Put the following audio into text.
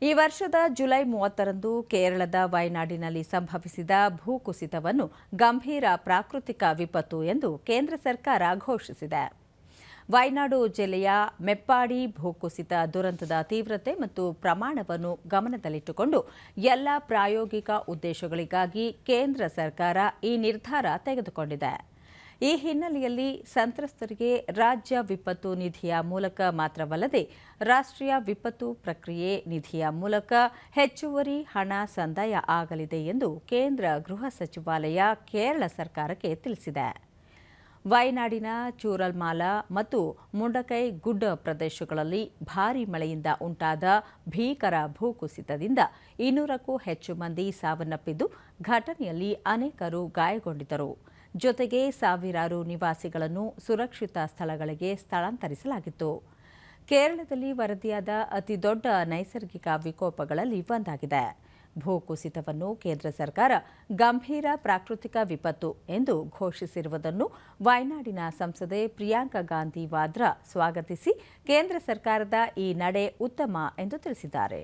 ಈ ವರ್ಷದ ಜುಲೈ 30ರಂದು ಕೇರಳದ ವಯನಾಡಿನಲ್ಲಿ ಸಂಭವಿಸಿದ ಭೂಕುಸಿತವನ್ನು ಗಂಭೀರ ಪ್ರಾಕೃತಿಕ ವಿಪತ್ತು ಎಂದು ಕೇಂದ್ರ ಸರ್ಕಾರ ಘೋಷಿಸಿದೆ. ವಯನಾಡು ಜಿಲ್ಲೆಯ ಮೆಪ್ಪಾಡಿ ಭೂಕುಸಿತ ದುರಂತದ ತೀವ್ರತೆ ಮತ್ತು ಪ್ರಮಾಣವನ್ನು ಗಮನದಲ್ಲಿಟ್ಟುಕೊಂಡು ಎಲ್ಲ ಪ್ರಾಯೋಗಿಕ ಉದ್ದೇಶಗಳಿಗಾಗಿ ಕೇಂದ್ರ ಸರ್ಕಾರ ಈ ನಿರ್ಧಾರ ತೆಗೆದುಕೊಂಡಿದೆ. ಈ ಹಿನ್ನೆಲೆಯಲ್ಲಿ ಸಂತ್ರಸ್ತರಿಗೆ ರಾಜ್ಯ ವಿಪತ್ತು ನಿಧಿಯ ಮೂಲಕ ಮಾತ್ರವಲ್ಲದೆ ರಾಷ್ಟ್ರೀಯ ವಿಪತ್ತು ಪ್ರಕ್ರಿಯೆ ನಿಧಿಯ ಮೂಲಕ ಹೆಚ್ಚುವರಿ ಹಣ ಸಂದಾಯ ಆಗಲಿದೆ ಎಂದು ಕೇಂದ್ರ ಗೃಹ ಸಚಿವಾಲಯ ಕೇರಳ ಸರ್ಕಾರಕ್ಕೆ ತಿಳಿಸಿದೆ. ವಯನಾಡಿನ ಚೂರಲ್ಮಾಲ ಮತ್ತು ಮುಂಡಕೈ ಗುಡ್ಡ ಪ್ರದೇಶಗಳಲ್ಲಿ ಭಾರೀ ಮಳೆಯಿಂದ ಉಂಟಾದ ಭೀಕರ ಭೂಕುಸಿತದಿಂದ 200ಕ್ಕೂ ಹೆಚ್ಚು ಮಂದಿ ಸಾವನ್ನಪ್ಪಿದ್ದು, ಘಟನೆಯಲ್ಲಿ ಅನೇಕರು ಗಾಯಗೊಂಡಿದ್ದರು. ಜೊತೆಗೆ ಸಾವಿರಾರು ನಿವಾಸಿಗಳನ್ನು ಸುರಕ್ಷಿತ ಸ್ಥಳಗಳಿಗೆ ಸ್ಥಳಾಂತರಿಸಲಾಗಿತ್ತು. ಕೇರಳದಲ್ಲಿ ವರದಿಯಾದ ಅತಿದೊಡ್ಡ ನೈಸರ್ಗಿಕ ವಿಕೋಪಗಳಲ್ಲಿ ಒಂದಾಗಿದೆ. ಭೂಕುಸಿತವನ್ನು ಕೇಂದ್ರ ಸರ್ಕಾರ ಗಂಭೀರ ಪ್ರಾಕೃತಿಕ ವಿಪತ್ತು ಎಂದು ಘೋಷಿಸಿರುವುದನ್ನು ವಯನಾಡಿನ ಸಂಸದೆ ಪ್ರಿಯಾಂಕಾ ಗಾಂಧಿ ವಾದ್ರಾ ಸ್ವಾಗತಿಸಿ ಕೇಂದ್ರ ಸರ್ಕಾರದ ಈ ನಡೆ ಉತ್ತಮ ಎಂದು ತಿಳಿಸಿದ್ದಾರೆ.